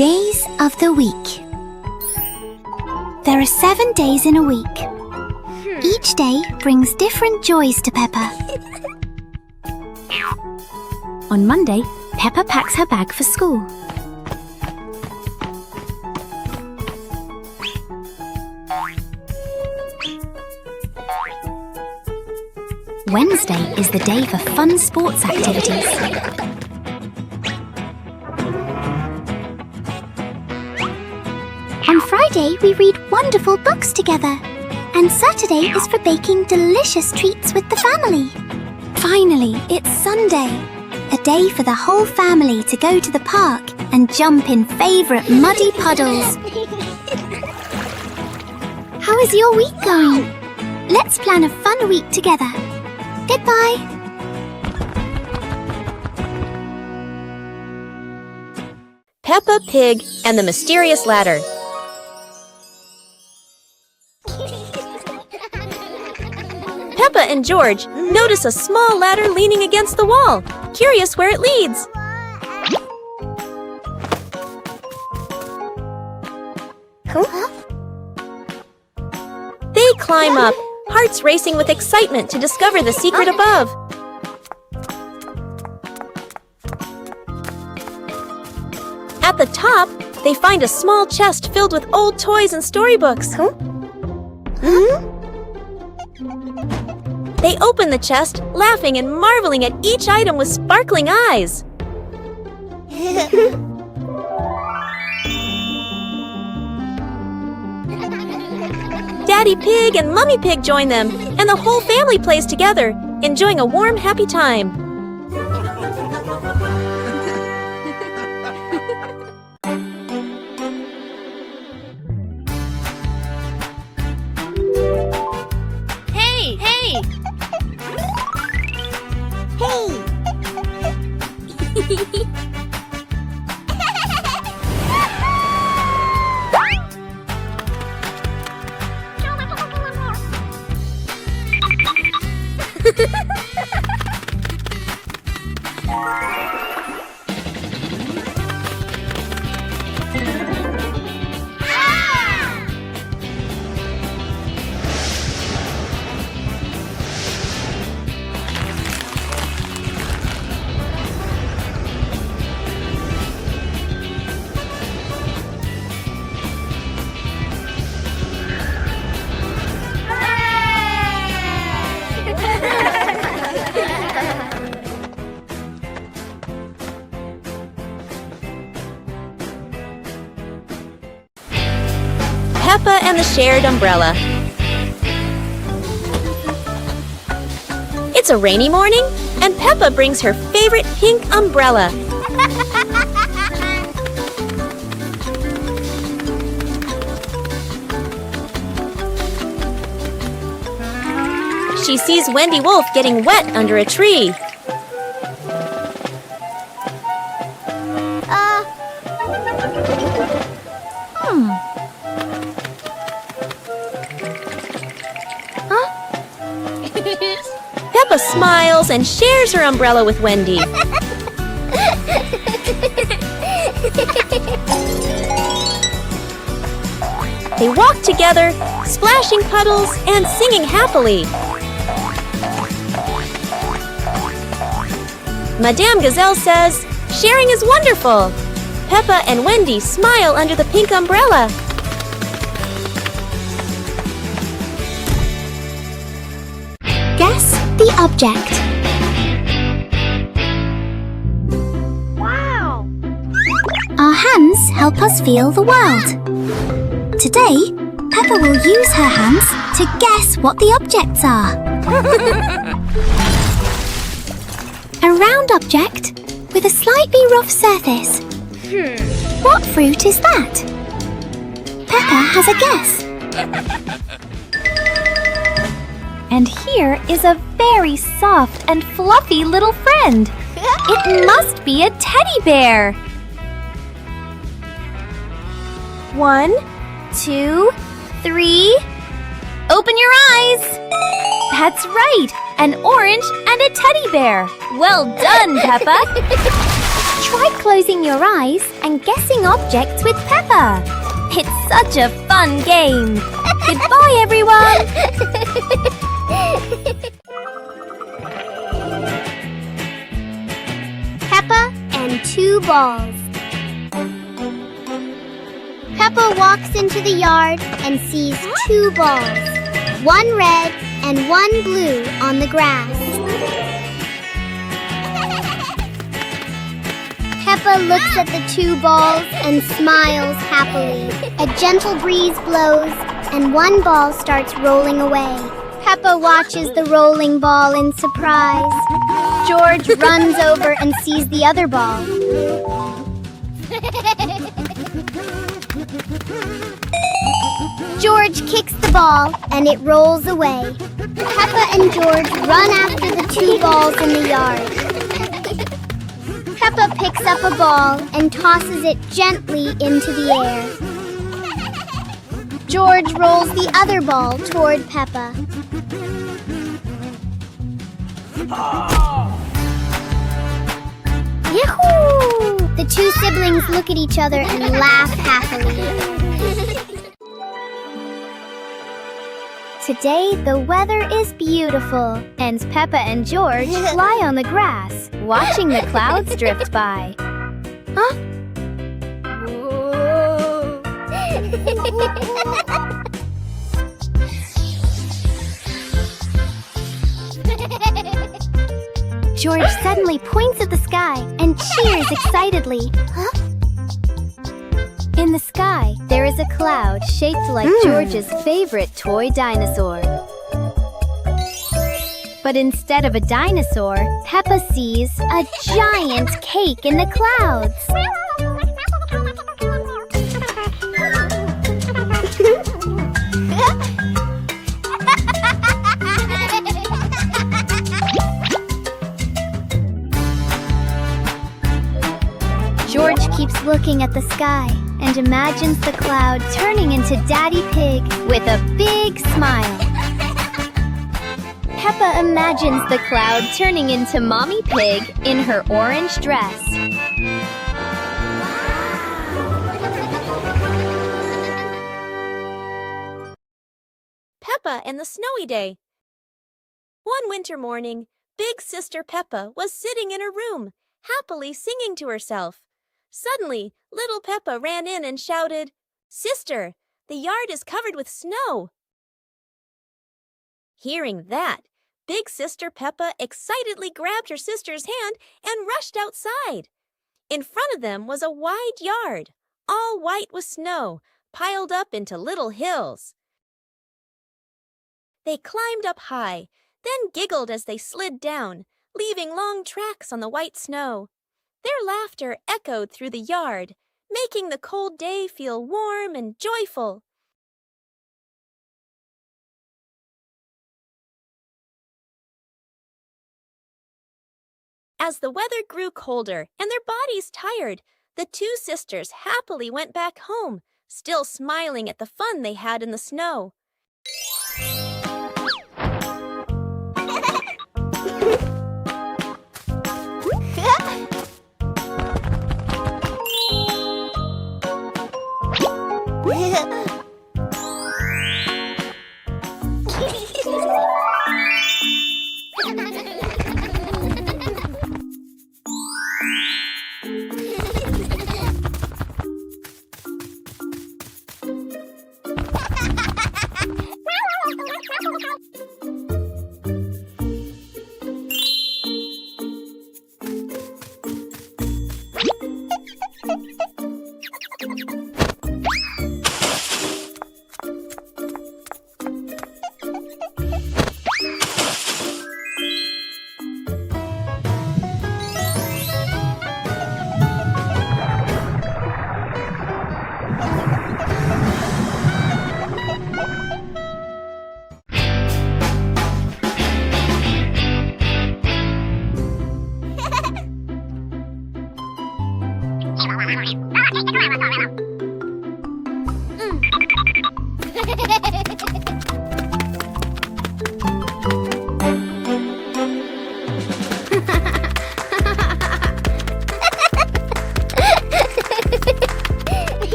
Days of the week. There are 7 days in a week. Each day brings different joys to Peppa. On Monday, Peppa packs her bag for school. Wednesday is the day for fun sports activities. On Friday, we read wonderful books together. And Saturday is for baking delicious treats with the family. Finally, it's Sunday. A day for the whole family to go to the park and jump in favourite muddy puddles. How is your week going? Let's plan a fun week together. Goodbye. Peppa Pig and the Mysterious Ladder. Peppa and George notice a small ladder leaning against the wall, curious where it leads. They climb up, hearts racing with excitement to discover the secret above. At the top, they find a small chest filled with old toys and storybooks. They open the chest, laughing and marveling at each item with sparkling eyes. Daddy Pig and Mummy Pig join them, and the whole family plays together, enjoying a warm, happy time. Hey! Hey! Peppa and the Shared Umbrella. It's a rainy morning, and Peppa brings her favorite pink umbrella. She sees Wendy Wolf getting wet under a tree. Peppa smiles and shares her umbrella with Wendy. They walk together, splashing puddles and singing happily. Madame Gazelle says, "Sharing is wonderful." Peppa and Wendy smile under the pink umbrella. Guess the object. Wow! Our hands help us feel the world. Today, Peppa will use her hands to guess what the objects are. A round object with a slightly rough surface. What fruit is that? Peppa has a guess. And here is a very soft and fluffy little friend. It must be a teddy bear. 1, 2, 3. Open your eyes. That's right, an orange and a teddy bear. Well done, Peppa. Try closing your eyes and guessing objects with Peppa. It's such a fun game. Goodbye, everyone. Peppa and 2 balls. Peppa walks into the yard and sees 2 balls, 1 red and 1 blue on the grass. Peppa looks at the 2 balls and smiles happily. A gentle breeze blows and 1 ball starts rolling away. Peppa watches the rolling ball in surprise. George runs over and sees the other ball. George kicks the ball and it rolls away. Peppa and George run after the 2 balls in the yard. Peppa picks up a ball and tosses it gently into the air. George rolls the other ball toward Peppa. Yahoo! The 2 siblings look at each other and laugh happily. Today, the weather is beautiful, and Peppa and George lie on the grass, watching the clouds drift by. Huh? George suddenly points at the sky and cheers excitedly. Huh? In the sky, there is a cloud shaped like George's favorite toy dinosaur. But instead of a dinosaur, Peppa sees a giant cake in the clouds. George keeps looking at the sky and imagines the cloud turning into Daddy Pig with a big smile. Peppa imagines the cloud turning into Mommy Pig in her orange dress. Peppa and the Snowy Day. One winter morning, Big Sister Peppa was sitting in her room, happily singing to herself. Suddenly, little Peppa ran in and shouted, "Sister, the yard is covered with snow." Hearing that, Big Sister Peppa excitedly grabbed her sister's hand and rushed outside. In front of them was a wide yard, all white with snow, piled up into little hills. They climbed up high, then giggled as they slid down, leaving long tracks on the white snow. Their laughter echoed through the yard, making the cold day feel warm and joyful. As the weather grew colder and their bodies tired, the 2 sisters happily went back home, still smiling at the fun they had in the snow.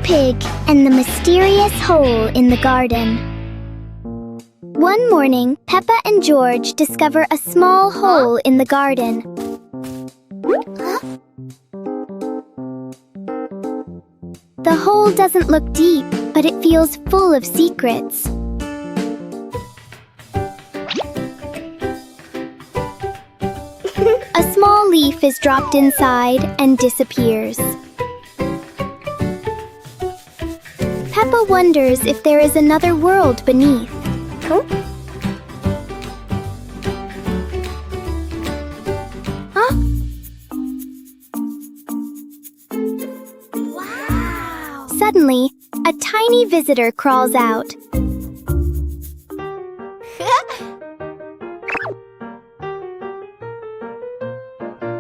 Pig and the Mysterious Hole in the Garden. One morning, Peppa and George discover a small hole in the garden. The hole doesn't look deep, but it feels full of secrets. A small leaf is dropped inside and disappears. Peppa wonders if there is another world beneath. Wow! Suddenly, a tiny visitor crawls out.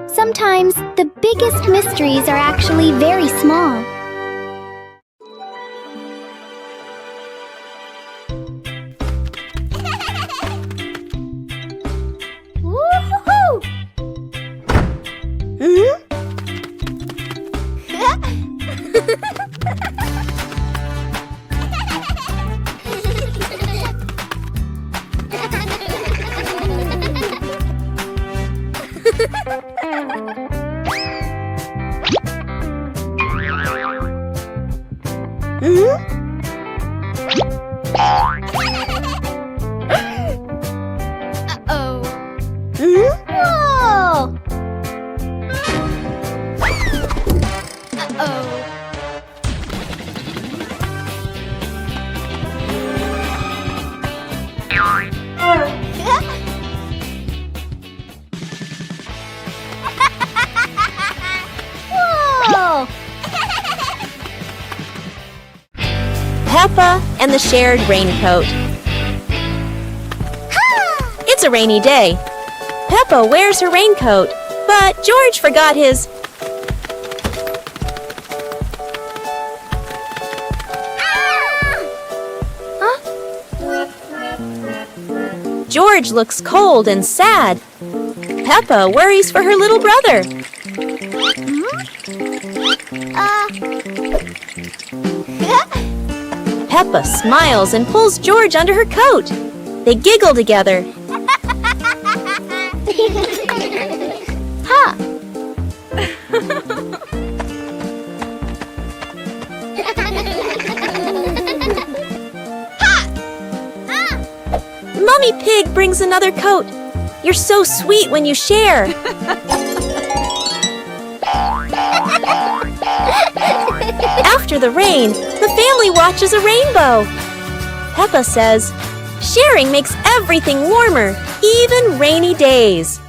Sometimes, the biggest mysteries are actually very small. Woo-hoo-hoo! Uh-oh. Whoa! Uh-oh. Whoa! Peppa and the shared raincoat. It's a rainy day. Peppa wears her raincoat, but George forgot his. George looks cold and sad. Peppa worries for her little brother. Peppa smiles and pulls George under her coat. They giggle together. Ha! Mummy Pig brings another coat. You're so sweet when you share. After the rain, the family watches a rainbow. Peppa says, sharing makes everything warmer, even rainy days.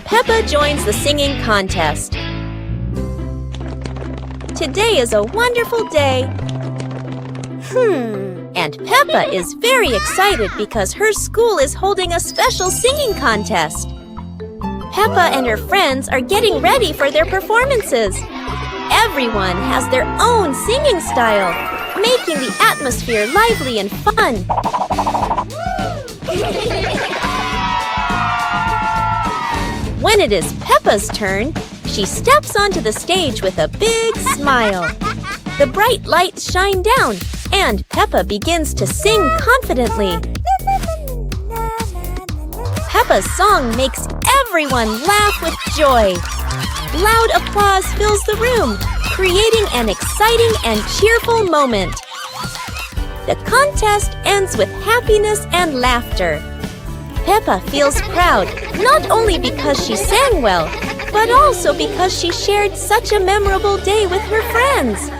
Peppa joins the singing contest. Today is a wonderful day. And Peppa is very excited because her school is holding a special singing contest. Peppa and her friends are getting ready for their performances. Everyone has their own singing style, making the atmosphere lively and fun. When it is Peppa's turn, she steps onto the stage with a big smile. The bright lights shine down, and Peppa begins to sing confidently. Peppa's song makes everyone laugh with joy. Loud applause fills the room, creating an exciting and cheerful moment. The contest ends with happiness and laughter. Peppa feels proud, not only because she sang well, but also because she shared such a memorable day with her friends.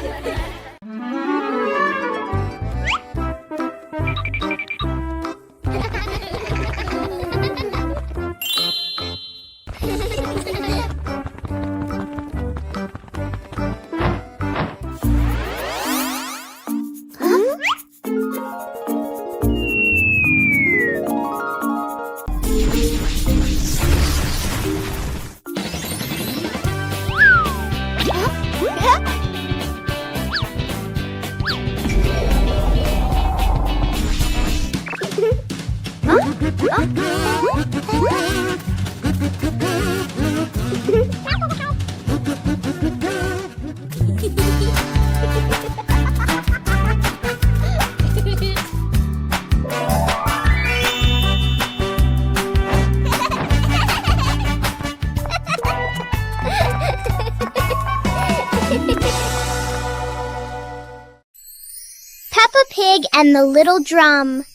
Peppa Pig and the Little Drum.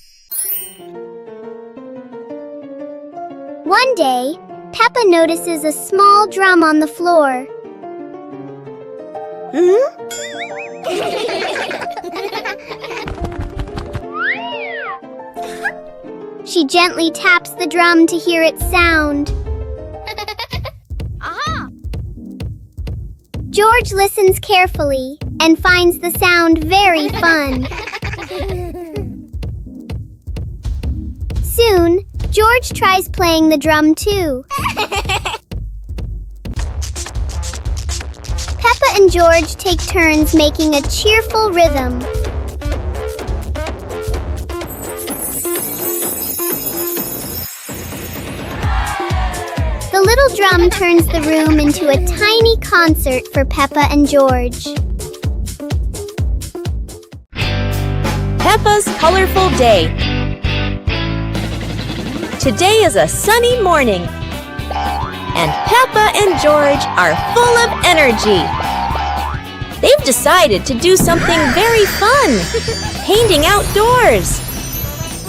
One day, Peppa notices a small drum on the floor. She gently taps the drum to hear its sound. George listens carefully and finds the sound very fun. Soon, George tries playing the drum too. Peppa and George take turns making a cheerful rhythm. The little drum turns the room into a tiny concert for Peppa and George. Peppa's colorful day. Today is a sunny morning, and Peppa and George are full of energy. They've decided to do something very fun, painting outdoors.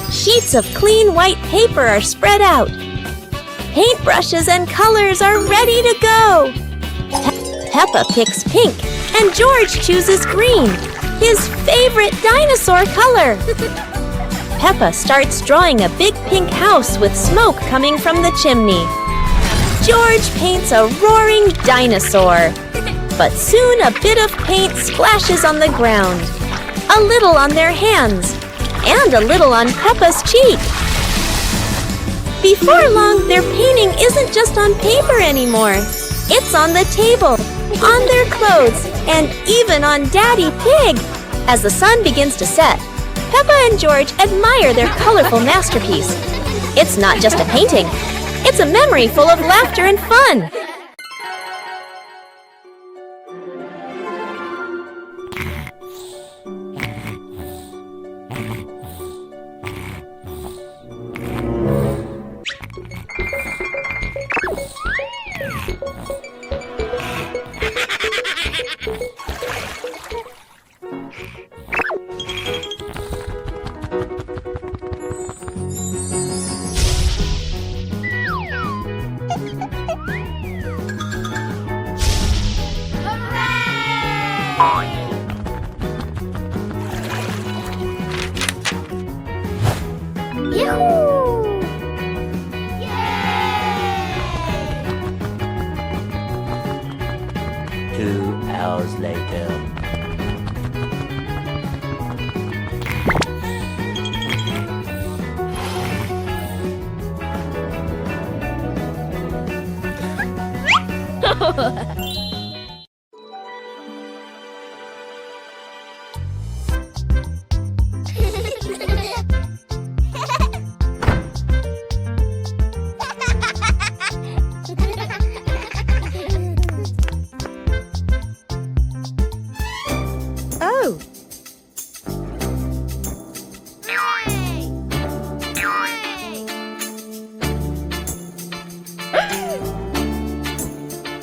Sheets of clean white paper are spread out. Paintbrushes and colors are ready to go. Peppa picks pink, and George chooses green, his favorite dinosaur color. Peppa starts drawing a big pink house with smoke coming from the chimney. George paints a roaring dinosaur. But soon a bit of paint splashes on the ground. A little on their hands, and a little on Peppa's cheek. Before long, their painting isn't just on paper anymore. It's on the table, on their clothes, and even on Daddy Pig. As the sun begins to set, Peppa and George admire their colorful masterpiece. It's not just a painting. It's a memory full of laughter and fun. Yahoo! 2 hours later. Oh!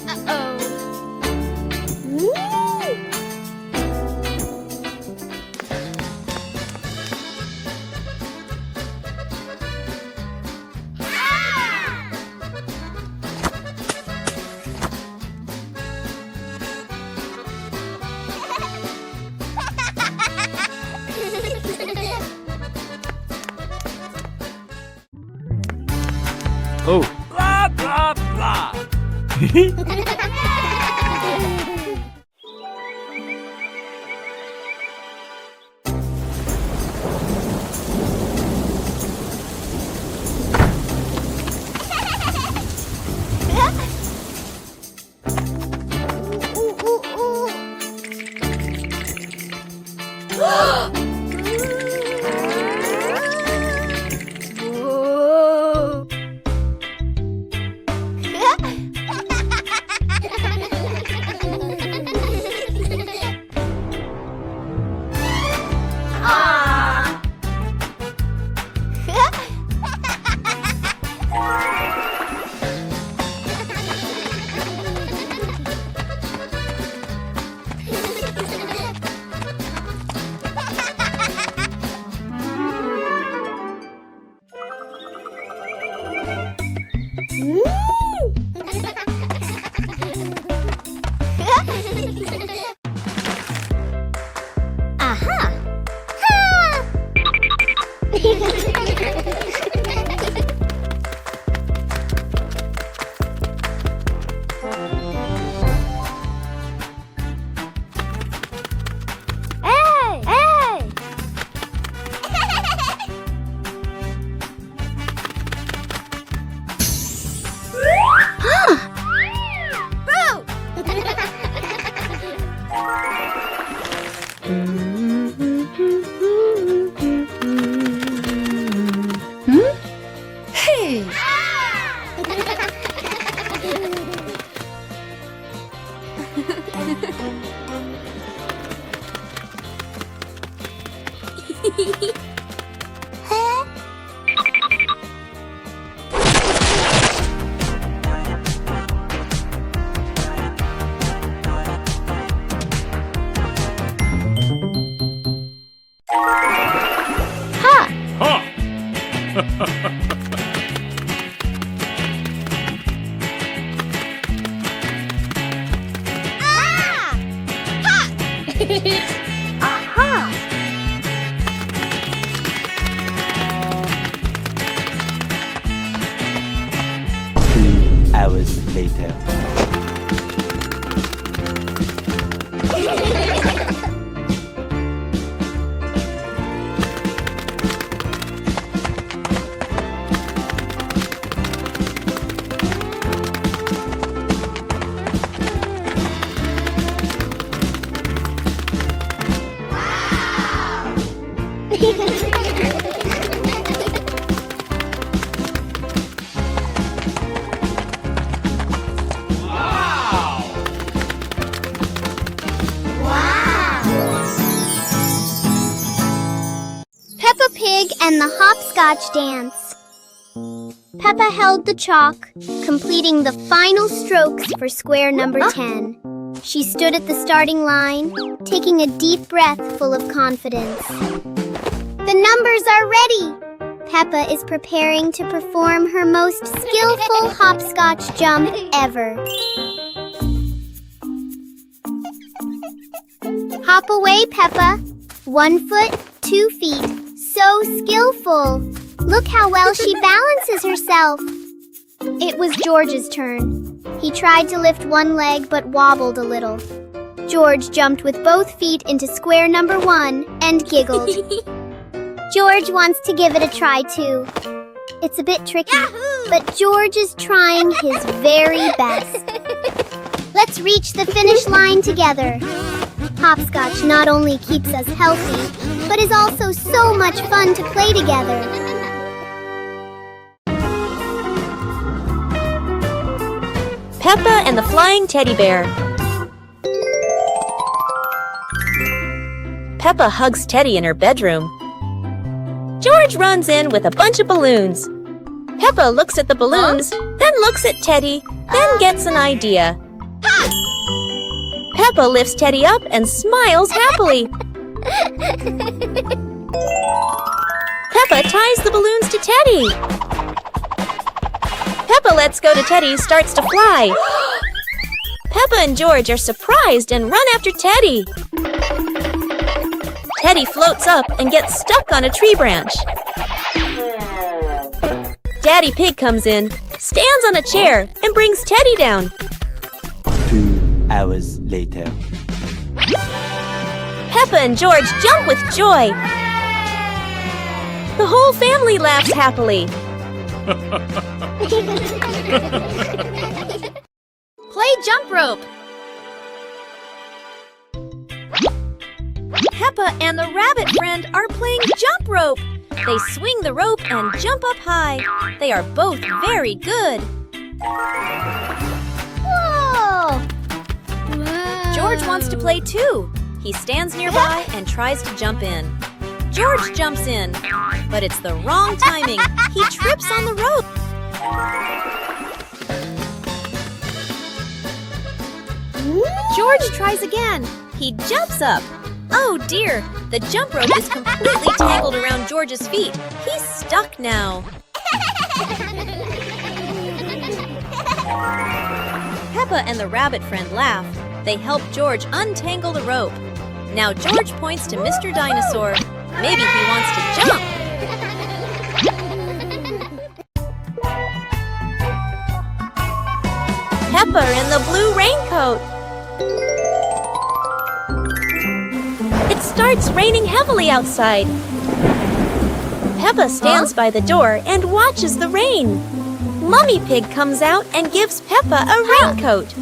Uh-oh. Oh. Blah, blah, blah. Aha! Hey! Hey! Hey! Aha! 2 hours later. Peppa Pig and the Hopscotch Dance. Peppa held the chalk, completing the final strokes for square number 10. She stood at the starting line, taking a deep breath full of confidence. The numbers are ready! Peppa is preparing to perform her most skillful hopscotch jump ever. Hop away, Peppa. 1 foot, 2 feet. So skillful. Look how well she balances herself. It was George's turn. He tried to lift one leg but wobbled a little. George jumped with both feet into square number 1 and giggled. George wants to give it a try too. It's a bit tricky, but George is trying his very best. Let's reach the finish line together. Hopscotch not only keeps us healthy, but is also so much fun to play together. Peppa and the Flying Teddy Bear. Peppa hugs Teddy in her bedroom. George runs in with a bunch of balloons. Peppa looks at the balloons, then looks at Teddy, then gets an idea. Peppa lifts Teddy up and smiles happily. Peppa ties the balloons to Teddy. Peppa lets go to Teddy, starts to fly. Peppa and George are surprised and run after Teddy. Teddy floats up and gets stuck on a tree branch. Daddy Pig comes in. stands on a chair and brings Teddy down. 2 hours later. Peppa and George jump with joy. The whole family laughs happily. Play jump rope. Peppa and the rabbit friend are playing jump rope. They swing the rope and jump up high. They are both very good. Whoa! George wants to play too. He stands nearby and tries to jump in. George jumps in, but it's the wrong timing. He trips on the rope. George tries again. He jumps up. Oh dear, the jump rope is completely tangled around George's feet. He's stuck now. Peppa and the rabbit friend laugh. They help George untangle the rope. Now George points to Mr. Dinosaur. Maybe he wants to jump. Peppa in the blue raincoat. It starts raining heavily outside. Peppa stands by the door and watches the rain. Mummy Pig comes out and gives Peppa a raincoat.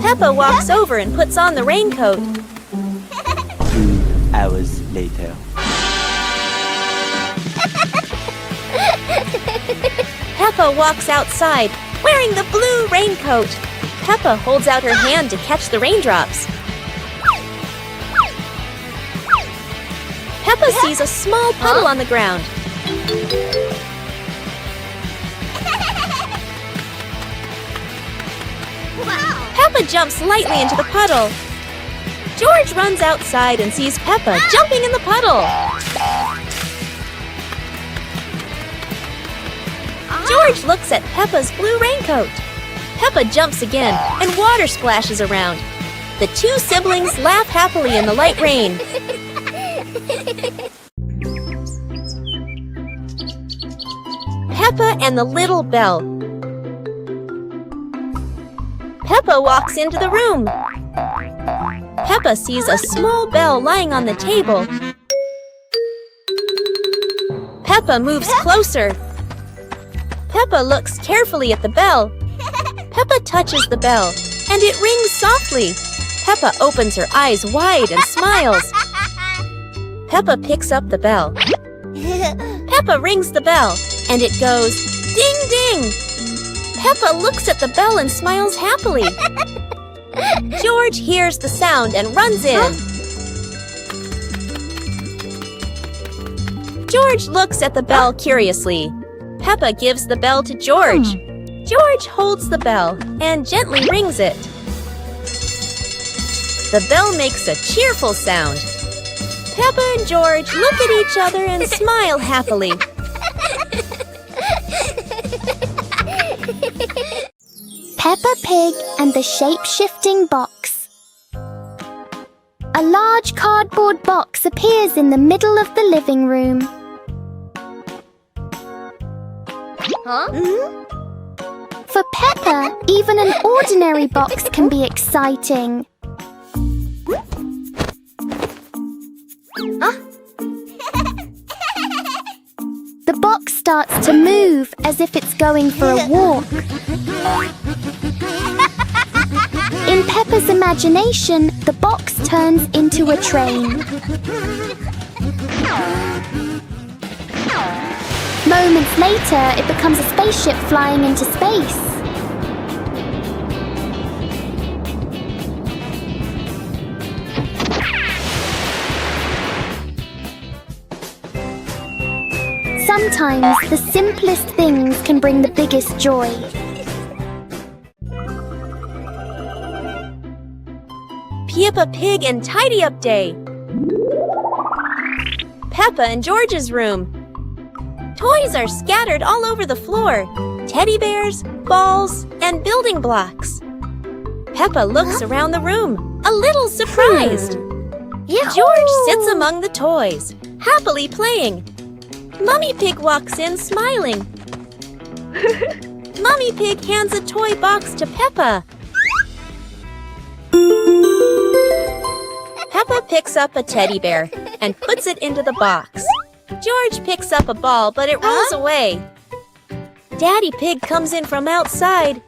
Peppa walks over and puts on the raincoat. 2 hours later. Peppa walks outside, wearing the blue raincoat. Peppa holds out her hand to catch the raindrops. Peppa sees a small puddle on the ground. Peppa jumps lightly into the puddle. George runs outside and sees Peppa jumping in the puddle. George looks at Peppa's blue raincoat. Peppa jumps again and water splashes around. The two siblings laugh happily in the light rain. Peppa and the little bell. Peppa walks into the room. Peppa sees a small bell lying on the table. Peppa moves closer. Peppa looks carefully at the bell. Peppa touches the bell, and it rings softly. Peppa opens her eyes wide and smiles. Peppa picks up the bell. Peppa rings the bell, and it goes ding ding. Peppa looks at the bell and smiles happily. George hears the sound and runs in. George looks at the bell curiously. Peppa gives the bell to George. George holds the bell and gently rings it. The bell makes a cheerful sound. Peppa and George look at each other and smile happily. Peppa Pig and the Shape-Shifting Box. A large cardboard box appears in the middle of the living room. For Peppa, even an ordinary box can be exciting. The box starts to move as if it's going for a walk. In Peppa's imagination, the box turns into a train. Moments later, it becomes a spaceship flying into space. Sometimes the simplest things can bring the biggest joy. Peppa Pig and Tidy Up Day. Peppa and George's room. Toys are scattered all over the floor. Teddy bears, balls, and building blocks. Peppa looks around the room, a little surprised. George sits among the toys, happily playing. Mummy Pig walks in smiling. Mummy Pig hands a toy box to Peppa. Peppa picks up a teddy bear and puts it into the box. George picks up a ball, but it rolls away. Daddy Pig comes in from outside.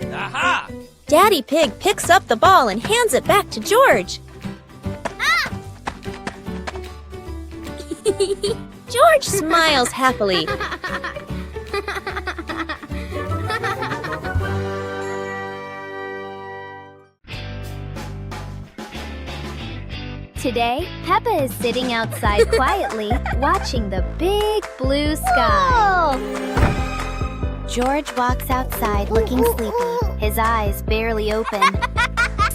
Aha! Daddy Pig picks up the ball and hands it back to George. George smiles happily. Today, Peppa is sitting outside quietly, watching the big blue sky. George walks outside looking sleepy, his eyes barely open.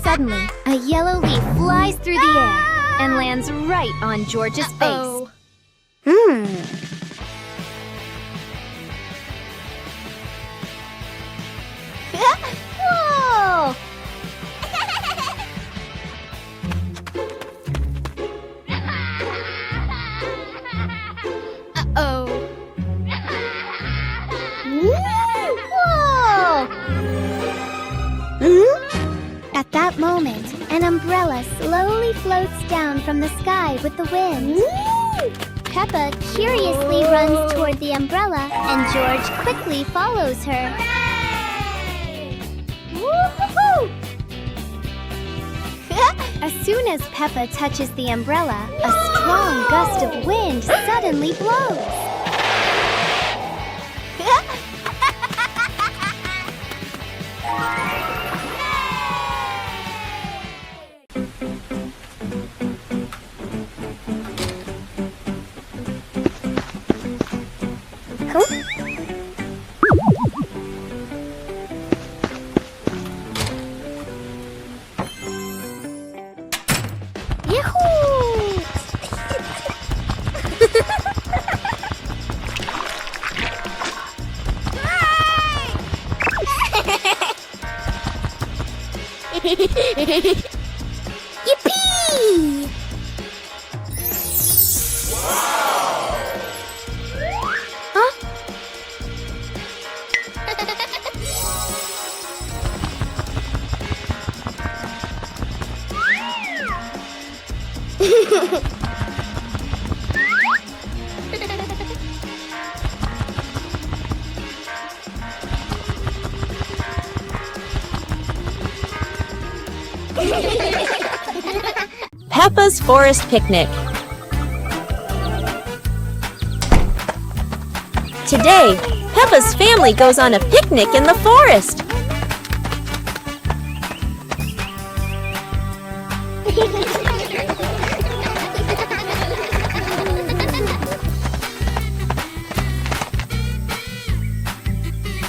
Suddenly, a yellow leaf flies through the air and lands right on George's face. Whoa! Uh-oh. Whoa! At that moment, an umbrella slowly floats down from the sky with the wind. Peppa curiously runs toward the umbrella, and George quickly follows her. Woo-hoo-hoo! As soon as Peppa touches the umbrella, a strong gust of wind suddenly blows. Yippee! Huh? Peppa's Forest Picnic. Today, Peppa's family goes on a picnic in the forest.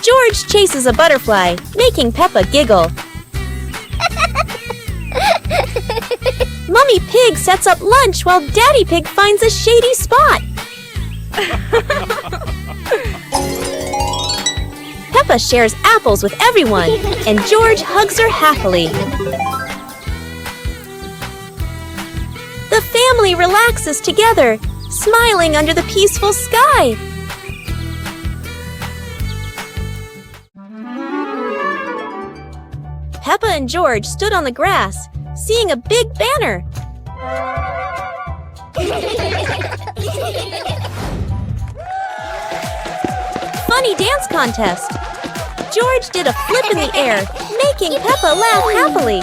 George chases a butterfly, making Peppa giggle. Mummy Pig sets up lunch while Daddy Pig finds a shady spot. Peppa shares apples with everyone, and George hugs her happily. The family relaxes together, smiling under the peaceful sky. Peppa and George stood on the grass, seeing a big banner. Funny dance contest. George did a flip in the air, making Peppa laugh happily.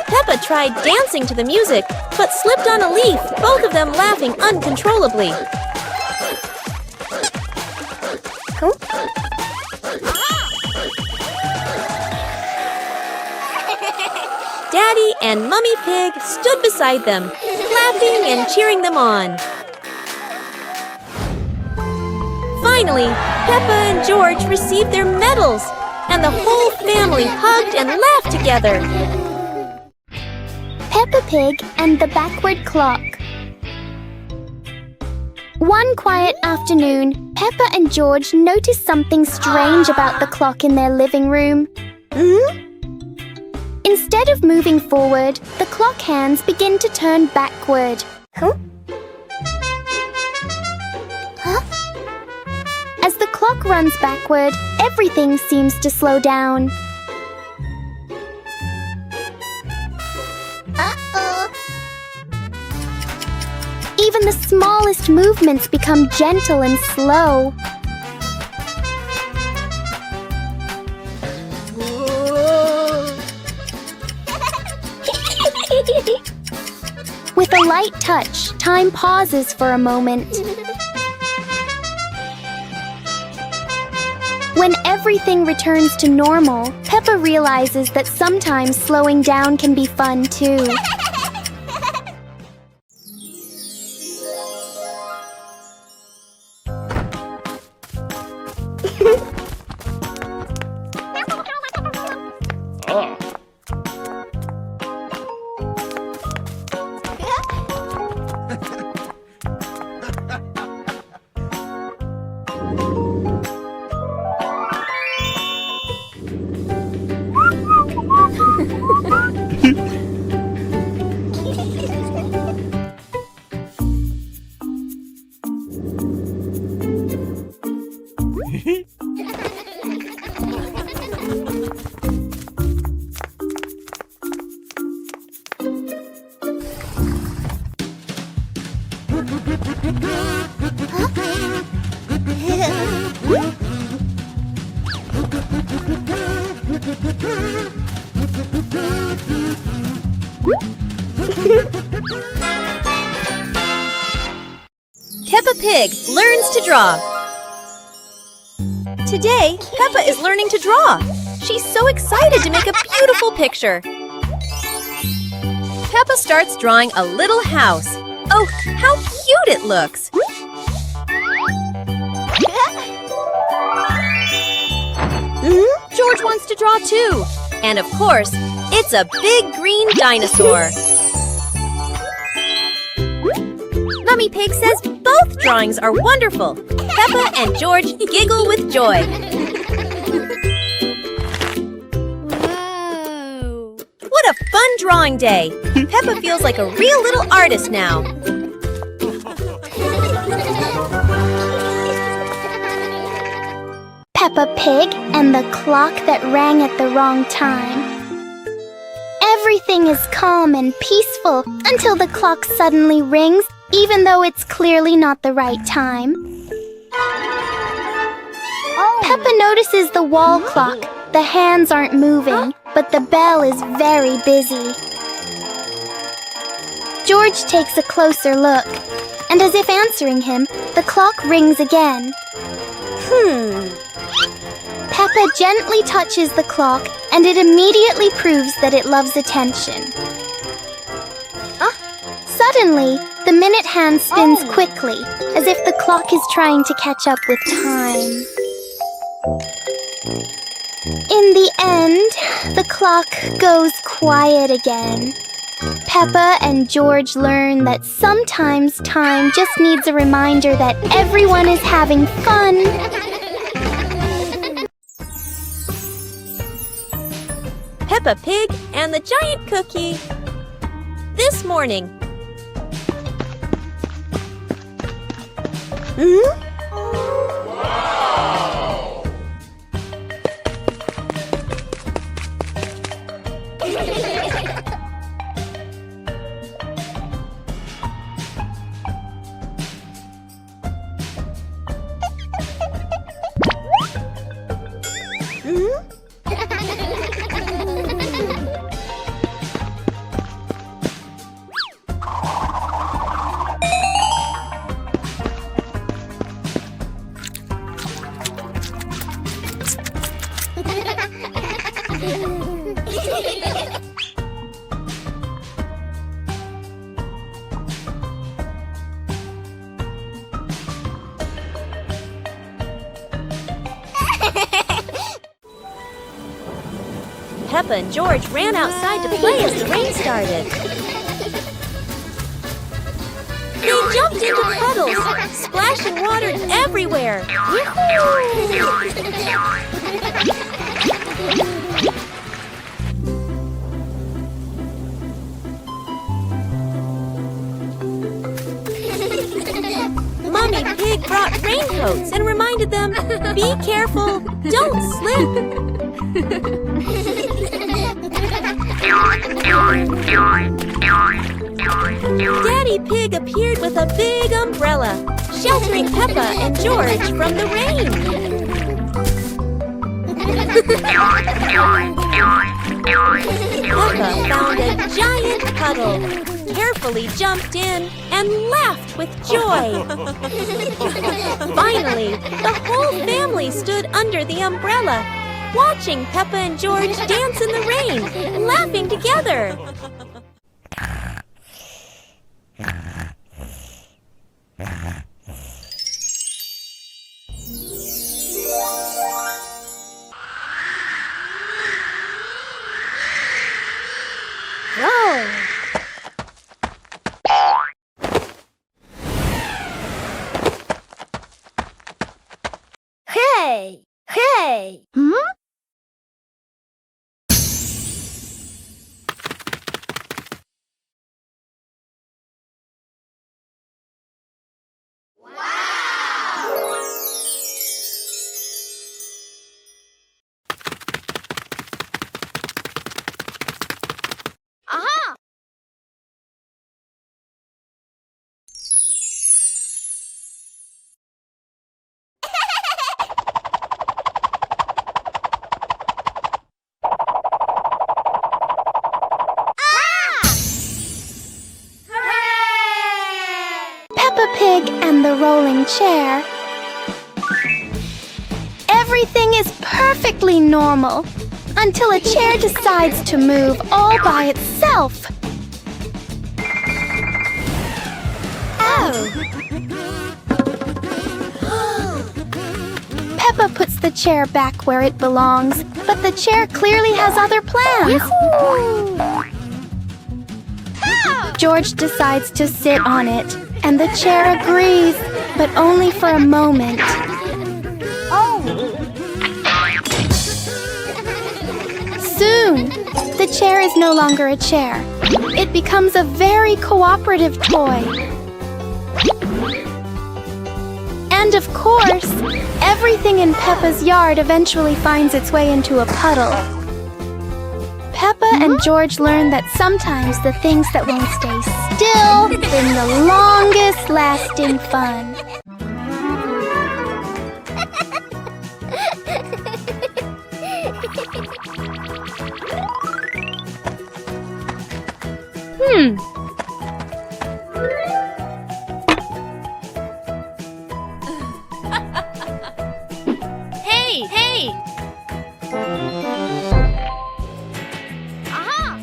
Peppa tried dancing to the music, but slipped on a leaf, both of them laughing uncontrollably. Daddy and Mummy Pig stood beside them, laughing and cheering them on. Finally, Peppa and George received their medals, and the whole family hugged and laughed together. Peppa Pig and the Backward Clock. One quiet afternoon, Peppa and George noticed something strange about the clock in their living room. Instead Instead of moving forward, the clock hands begin to turn backward. As the clock runs backward, everything seems to slow down. Even the smallest movements become gentle and slow. With a light touch, time pauses for a moment. When everything returns to normal, Peppa realizes that sometimes slowing down can be fun too. Peppa Pig learns to draw. Today, Peppa is learning to draw. She's so excited to make a beautiful picture. Peppa starts drawing a little house. Oh, how cute it looks! George wants to draw too. And of course, it's a big green dinosaur. Mummy Pig says both drawings are wonderful. Peppa and George giggle with joy. Whoa! What a fun drawing day! Peppa feels like a real little artist now. Peppa Pig and the clock that rang at the wrong time. Everything is calm and peaceful until the clock suddenly rings, even though it's clearly not the right time. Peppa notices the wall clock. The hands aren't moving, but the bell is very busy. George takes a closer look, and as if answering him, the clock rings again. Peppa gently touches the clock, and it immediately proves that it loves attention. Suddenly, the minute hand spins quickly, as if the clock is trying to catch up with time. In the end, the clock goes quiet again. Peppa and George learn that sometimes time just needs a reminder that everyone is having fun. Peppa Pig and the Giant Cookie. This morning. Peppa and George ran outside to play as the rain started. They jumped into puddles, splashing water everywhere. Pig brought raincoats and reminded them, "Be careful, don't slip." Daddy Pig appeared with a big umbrella, sheltering Peppa and George from the rain. Peppa found a giant puddle, carefully jumped in, and laughed with joy. Finally, the whole family stood under the umbrella, watching Peppa and George dance in the rain, laughing together. Roll! Hey! Hey! Aha! Peppa Pig and the rolling chair. Everything is perfectly normal until a chair decides to move all by itself. Oh! Peppa puts the chair back where it belongs, but the chair clearly has other plans. George decides to sit on it, and the chair agrees, but only for a moment. Soon, the chair is no longer a chair. It becomes a very cooperative toy. And of course, everything in Peppa's yard eventually finds its way into a puddle. Peppa and George learn that sometimes the things that won't stay still bring the longest lasting fun. Hey, hey! Aha!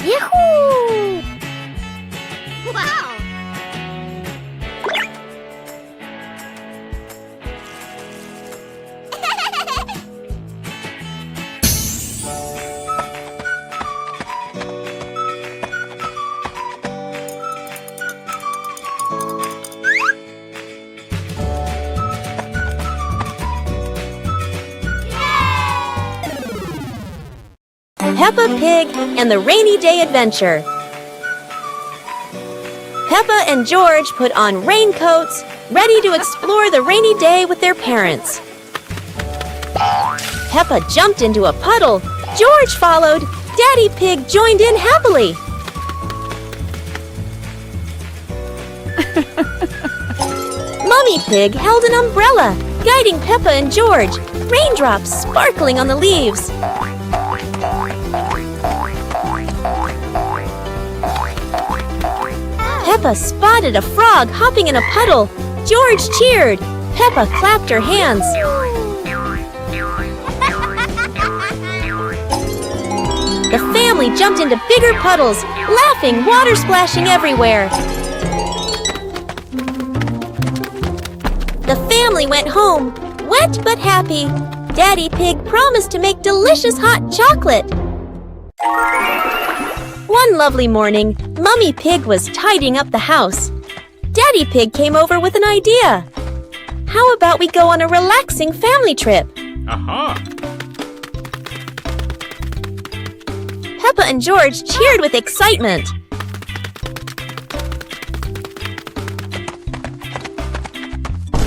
Yahoo! Wow! Peppa Pig and the Rainy Day Adventure. Peppa and George put on raincoats, ready to explore the rainy day with their parents. Peppa jumped into a puddle. George followed. Daddy Pig joined in happily. Mummy Pig held an umbrella, guiding Peppa and George, raindrops sparkling on the leaves. Peppa spotted a frog hopping in a puddle. George cheered. Peppa clapped her hands. The family jumped into bigger puddles, laughing, water splashing everywhere. The family went home, wet but happy. Daddy Pig promised to make delicious hot chocolate. One lovely morning, Mummy Pig was tidying up the house. Daddy Daddy Pig came over with an idea. How about we go on a relaxing family trip? Aha! Peppa and George cheered with excitement.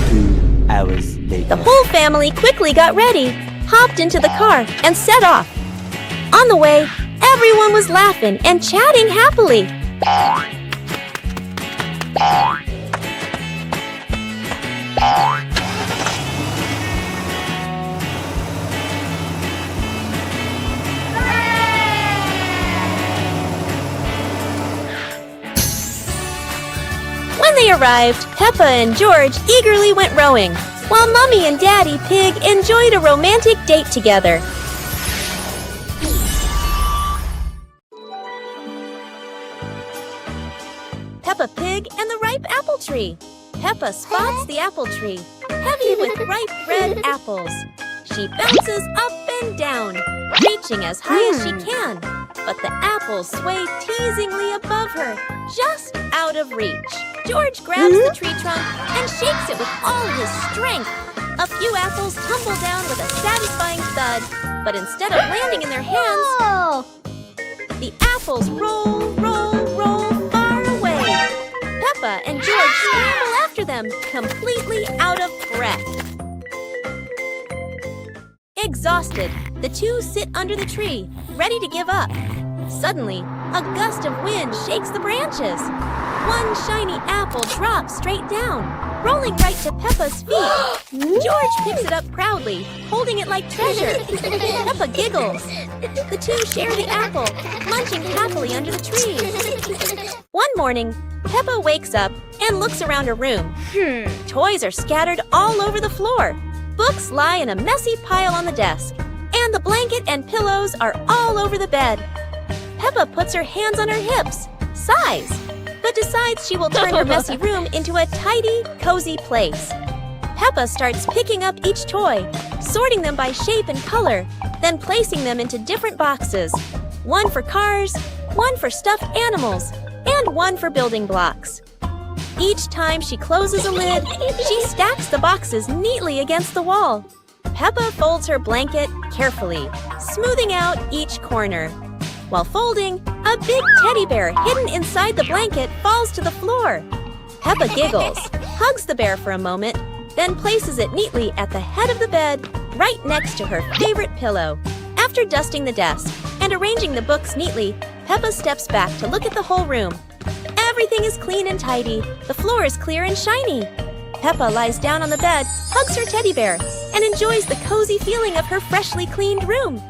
2 hours later. The whole family quickly got ready, hopped into the car, and set off. On the way, everyone was laughing and chatting happily. When they arrived, Peppa and George eagerly went rowing, while Mummy and Daddy Pig enjoyed a romantic date together. Peppa Pig and the ripe apple tree. Peppa spots the apple tree, heavy with ripe red apples. She bounces up and down, reaching as high as she can, but the apples sway teasingly above her, just out of reach. George grabs the tree trunk and shakes it with all his strength. A few apples tumble down with a satisfying thud, but instead of landing in their hands, the apples roll, roll, roll far away. Peppa and George scramble after them, completely out of breath. Exhausted, the two sit under the tree, ready to give up. Suddenly, a gust of wind shakes the branches. One shiny apple drops straight down, rolling right to Peppa's feet. George picks it up proudly, holding it like treasure. Peppa giggles. The two share the apple, munching happily under the tree. One morning, Peppa wakes up and looks around her room. Toys are scattered all over the floor. Books lie in a messy pile on the desk, and the blanket and pillows are all over the bed. Peppa puts her hands on her hips, sighs, but decides she will turn her messy room into a tidy, cozy place. Peppa starts picking up each toy, sorting them by shape and color, then placing them into different boxes. One for cars, one for stuffed animals, and one for building blocks. Each time she closes a lid, she stacks the boxes neatly against the wall. Peppa folds her blanket carefully, smoothing out each corner. While folding, a big teddy bear hidden inside the blanket falls to the floor. Peppa giggles, hugs the bear for a moment, then places it neatly at the head of the bed, right next to her favorite pillow. After dusting the desk and arranging the books neatly, Peppa steps back to look at the whole room. Everything is clean and tidy. The floor is clear and shiny. Peppa lies down on the bed, hugs her teddy bear, and enjoys the cozy feeling of her freshly cleaned room.